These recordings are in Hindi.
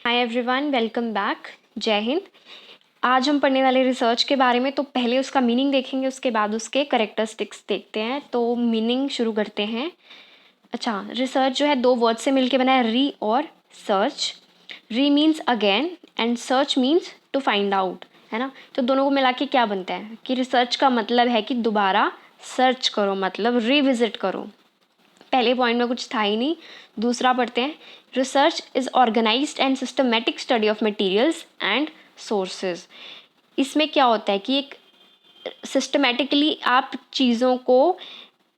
Hi everyone, welcome back. जय हिंद। आज हम पढ़ने वाले रिसर्च के बारे में, तो पहले उसका मीनिंग देखेंगे, उसके बाद उसके कैरेक्टरिस्टिक्स देखते हैं। तो मीनिंग शुरू करते हैं। अच्छा, रिसर्च जो है दो वर्ड से मिलके बना है, री और search. Re means again and search means to find out, है ना। तो दोनों को मिला के क्या बनता है कि रिसर्च का मतलब है कि दोबारा सर्च करो, मतलब रिविजिट करो। पहले पॉइंट में कुछ था ही नहीं। दूसरा पढ़ते हैं। Research is organised and systematic study of materials and sources. इसमें क्या होता है कि एक सिस्टमेटिकली आप चीज़ों को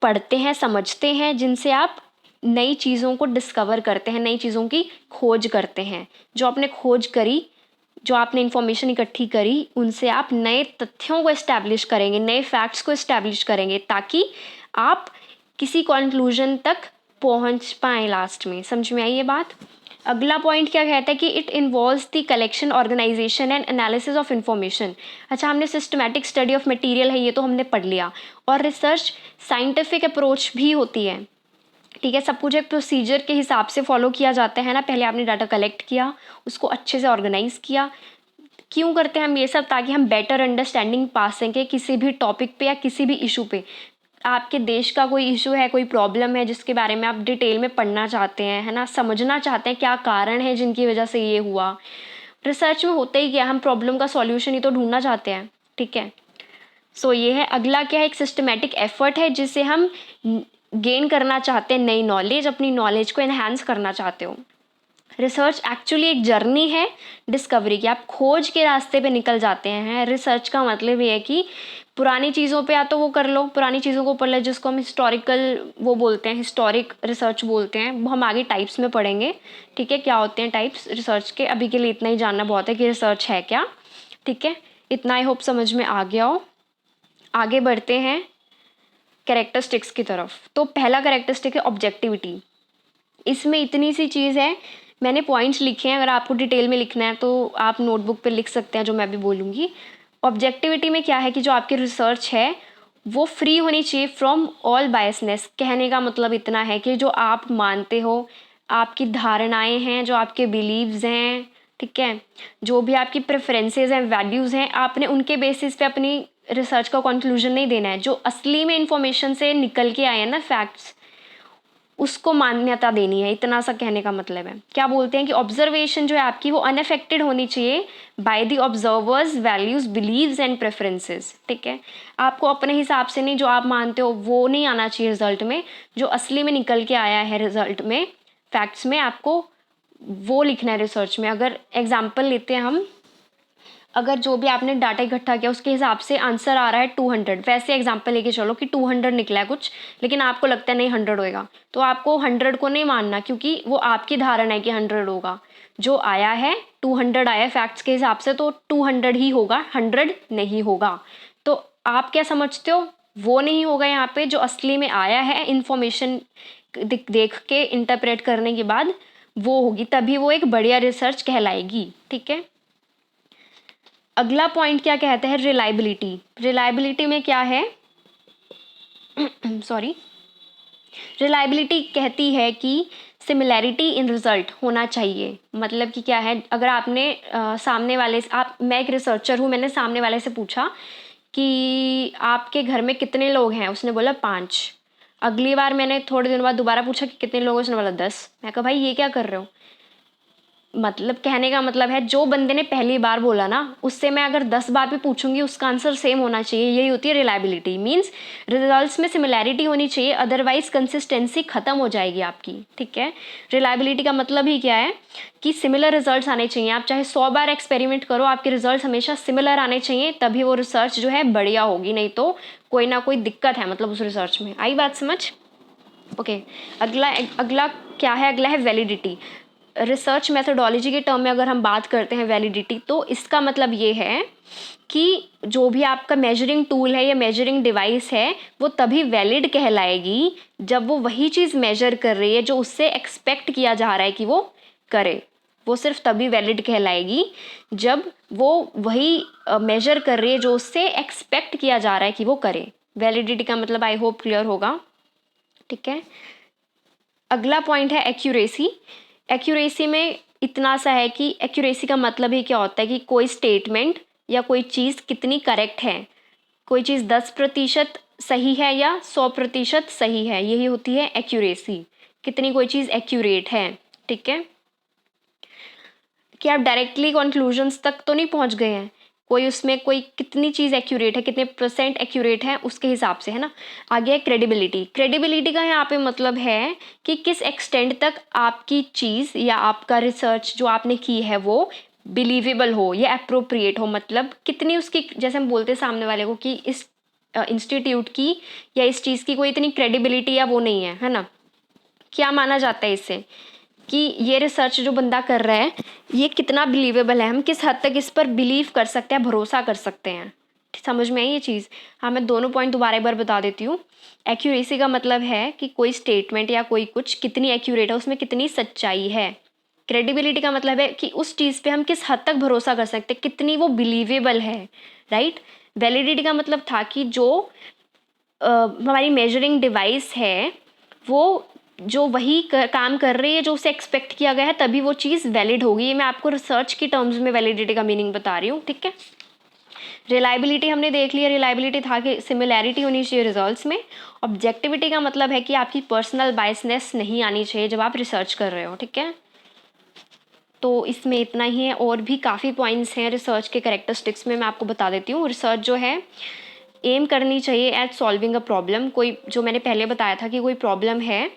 पढ़ते हैं, समझते हैं, जिनसे आप नई चीज़ों को डिस्कवर करते हैं, नई चीज़ों की खोज करते हैं। जो आपने खोज करी, जो आपने इंफॉर्मेशन इकट्ठी करी, उनसे आप नए तथ्यों को इस्टेब्लिश करेंगे, नए फैक्ट्स को इस्टेब्लिश करेंगे, ताकि आप किसी कंक्लूजन तक पहुंच पाएँ लास्ट में। समझ में आई ये बात। अगला पॉइंट क्या कहता है कि it involves the collection, organisation and analysis of information. अच्छा, हमने सिस्टमैटिक स्टडी ऑफ मटेरियल है, ये तो हमने पढ़ लिया। और रिसर्च साइंटिफिक अप्रोच भी होती है, ठीक है। सब कुछ एक प्रोसीजर के हिसाब से फॉलो किया जाता है ना। पहले आपने डाटा कलेक्ट किया, उसको अच्छे से ऑर्गेनाइज किया। क्यों करते हैं हम ये सब? ताकि हम बेटर अंडरस्टैंडिंग पा सकें किसी भी टॉपिक पे या किसी भी इशू पे। आपके देश का कोई इशू है, कोई प्रॉब्लम है जिसके बारे में आप डिटेल में पढ़ना चाहते हैं, है ना, समझना चाहते हैं क्या कारण है जिनकी वजह से ये हुआ। रिसर्च में होता ही क्या, हम प्रॉब्लम का सॉल्यूशन ही तो ढूंढना चाहते हैं, ठीक है। सो ये है। अगला क्या है, एक सिस्टमेटिक एफर्ट है जिससे हम गेन करना चाहते हैं नई नॉलेज, अपनी नॉलेज को एनहांस करना चाहते हो। रिसर्च एक्चुअली एक जर्नी है डिस्कवरी की। आप खोज के रास्ते पे निकल जाते हैं। रिसर्च का मतलब ये है कि पुरानी चीज़ों पे या तो वो कर लो, पुरानी चीज़ों को पढ़ लो, जिसको हम हिस्टोरिकल वो बोलते हैं, हिस्टोरिक रिसर्च बोलते हैं। वो हम आगे टाइप्स में पढ़ेंगे, ठीक है, क्या होते हैं टाइप्स रिसर्च के। अभी के लिए इतना ही जानना बहुत है कि रिसर्च है क्या, ठीक है। इतना आई होप समझ में आ गया हो। आगे बढ़ते हैं कैरेक्टरिस्टिक्स की तरफ। तो पहला कैरेक्टरिस्टिक है ऑब्जेक्टिविटी। इसमें इतनी सी चीज़ है, मैंने पॉइंट्स लिखे हैं, अगर आपको डिटेल में लिखना है तो आप नोटबुक पे लिख सकते हैं, जो मैं भी बोलूँगी। ऑब्जेक्टिविटी में क्या है कि जो आपकी रिसर्च है वो फ्री होनी चाहिए फ्रॉम ऑल बायसनेस। कहने का मतलब इतना है कि जो आप मानते हो, आपकी धारणाएं हैं, जो आपके बिलीव्स हैं, ठीक है, जो भी आपकी प्रेफरेंसेस हैं, वैल्यूज़ हैं, आपने उनके बेसिस पे अपनी रिसर्च का कंक्लूजन नहीं देना है। जो असली में इंफॉर्मेशन से निकल के आए हैं ना, फैक्ट्स, उसको मान्यता देनी है। इतना सा कहने का मतलब है। क्या बोलते हैं कि ऑब्जर्वेशन जो है आपकी, वो अनअफेक्टेड होनी चाहिए by the observers values, beliefs and preferences, ठीक है। आपको अपने हिसाब से नहीं, जो आप मानते हो वो नहीं आना चाहिए रिजल्ट में। जो असली में निकल के आया है रिजल्ट में, फैक्ट्स में, आपको वो लिखना है रिसर्च में। अगर एग्जाम्पल लेते हैं हम, अगर जो भी आपने डाटा इकट्ठा किया उसके हिसाब से आंसर आ रहा है 200, वैसे एग्जाम्पल लेके चलो कि 200 निकला है कुछ, लेकिन आपको लगता है नहीं 100 होएगा, तो आपको 100 को नहीं मानना, क्योंकि वो आपकी धारणा है कि 100 होगा। जो आया है 200 आया है फैक्ट्स के हिसाब से, तो 200 ही होगा, 100 नहीं होगा। तो आप क्या समझते हो? वो नहीं होगा यहाँ पे। जो असली में आया है इंफॉर्मेशन देख के इंटरप्रेट करने के बाद, वो होगी, तभी वो एक बढ़िया रिसर्च कहलाएगी, ठीक है। अगला पॉइंट क्या कहते हैं, रिलायबिलिटी। रिलायबिलिटी में क्या है सॉरी, रिलायबिलिटी कहती है कि सिमिलैरिटी इन रिजल्ट होना चाहिए। मतलब कि क्या है, अगर आपने सामने वाले से, मैं एक रिसर्चर हूँ, मैंने सामने वाले से पूछा कि आपके घर में कितने लोग हैं, उसने बोला 5। अगली बार मैंने थोड़े दिनों बाद दोबारा पूछा कि कितने लोग हैं, उसने बोला 10। मैं कहा भाई ये क्या कर रहे हो? मतलब कहने का मतलब है, जो बंदे ने पहली बार बोला ना, उससे मैं अगर 10 बार भी पूछूंगी उसका आंसर सेम होना चाहिए। यही होती है रिलायबिलिटी। मींस रिजल्ट्स में सिमिलैरिटी होनी चाहिए, अदरवाइज कंसिस्टेंसी खत्म हो जाएगी आपकी, ठीक है। रिलायबिलिटी का मतलब ही क्या है कि सिमिलर रिजल्ट्स आने चाहिए। आप चाहे 100 बार एक्सपेरिमेंट करो, आपके रिजल्ट हमेशा सिमिलर आने चाहिए, तभी वो रिसर्च जो है बढ़िया होगी। नहीं तो कोई ना कोई दिक्कत है, मतलब उस रिसर्च में। आई बात समझ? ओके। अगला अगला क्या है? अगला है वैलिडिटी। रिसर्च मेथोडोलॉजी के टर्म में अगर हम बात करते हैं वैलिडिटी, तो इसका मतलब ये है कि जो भी आपका मेजरिंग टूल है या मेजरिंग डिवाइस है, वो तभी वैलिड कहलाएगी जब वो वही चीज़ मेजर कर रही है जो उससे एक्सपेक्ट किया जा रहा है कि वो करे। वो सिर्फ तभी वैलिड कहलाएगी जब वो वही मेजर कर रही है जो उससे एक्सपेक्ट किया जा रहा है कि वो करे। वैलिडिटी का मतलब आई होप क्लियर होगा, ठीक है। अगला पॉइंट है एक्यूरेसी। एक्यूरेसी में इतना सा है कि एक्यूरेसी का मतलब ही क्या होता है कि कोई स्टेटमेंट या कोई चीज़ कितनी करेक्ट है, कोई चीज़ 10% सही है या 100% सही है, यही होती है एक्यूरेसी, कितनी कोई चीज़ एक्यूरेट है। ठीक है, कि आप डायरेक्टली कंक्लूजन्स तक तो नहीं पहुंच गए हैं, कोई उसमें कोई कितनी चीज़ एक्यूरेट है, कितने % एक्यूरेट है, उसके हिसाब से, है ना। आगे है क्रेडिबिलिटी। क्रेडिबिलिटी का यहाँ पे मतलब है कि किस एक्सटेंड तक आपकी चीज़ या आपका रिसर्च जो आपने की है वो बिलीवेबल हो या अप्रोप्रिएट हो, मतलब कितनी उसकी, जैसे हम बोलते हैं सामने वाले को कि इस इंस्टीट्यूट की या इस चीज़ की कोई इतनी क्रेडिबिलिटी या वो नहीं है ना। क्या माना जाता है इससे कि ये रिसर्च जो बंदा कर रहा है ये कितना बिलीवेबल है, हम किस हद तक इस पर बिलीव कर सकते हैं, भरोसा कर सकते हैं। समझ में आई ये चीज़? हाँ, मैं दोनों पॉइंट दोबारा एक बार बता देती हूँ। एक्यूरेसी का मतलब है कि कोई स्टेटमेंट या कोई कुछ कितनी एक्यूरेट है, उसमें कितनी सच्चाई है। क्रेडिबिलिटी का मतलब है कि उस चीज़ पे हम किस हद तक भरोसा कर सकते हैं, कितनी वो बिलीवेबल है, राइट। वैलिडिटी का मतलब था कि जो हमारी मेजरिंग डिवाइस है वो जो वही काम कर रही है जो उसे एक्सपेक्ट किया गया है, तभी वो चीज़ वैलिड होगी। ये मैं आपको रिसर्च की टर्म्स में वैलिडिटी का मीनिंग बता रही हूँ। ठीक है, रिलायबिलिटी हमने देख लिया। रिलायबिलिटी था कि सिमिलैरिटी होनी चाहिए रिजल्ट्स में। ऑब्जेक्टिविटी का मतलब है कि आपकी पर्सनल बायसनेस नहीं आनी चाहिए जब आप रिसर्च कर रहे हो। ठीक है, तो इसमें इतना ही है, और भी काफ़ी पॉइंट्स हैं रिसर्च के कैरेक्टरिस्टिक्स में, मैं आपको बता देती हूँ। रिसर्च जो है एम करनी चाहिए एट सॉल्विंग अ प्रॉब्लम। कोई, जो मैंने पहले बताया था कि कोई प्रॉब्लम है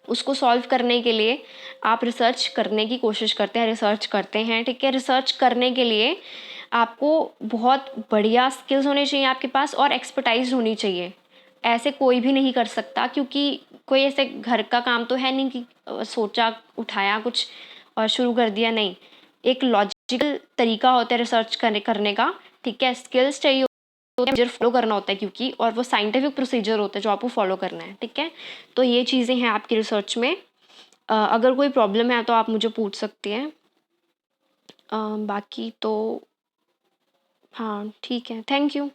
उसको सॉल्व करने के लिए आप रिसर्च करने की कोशिश करते हैं, रिसर्च करते हैं। ठीक है, रिसर्च करने के लिए आपको बहुत बढ़िया स्किल्स होने चाहिए आपके पास और एक्सपर्टाइज होनी चाहिए। ऐसे कोई भी नहीं कर सकता, क्योंकि कोई ऐसे घर का काम तो है नहीं कि सोचा उठाया कुछ और शुरू कर दिया, नहीं। एक लॉजिकल तरीका होता है रिसर्च करने का। ठीक है, स्किल्स चाहिए, प्रोसीजर फॉलो करना होता है क्योंकि, और वो साइंटिफिक प्रोसीजर होता है जो आपको फॉलो करना है। ठीक है, तो ये चीज़ें हैं आपकी रिसर्च में। अगर कोई प्रॉब्लम है तो आप मुझे पूछ सकती हैं। बाकी तो हाँ ठीक है, थैंक यू।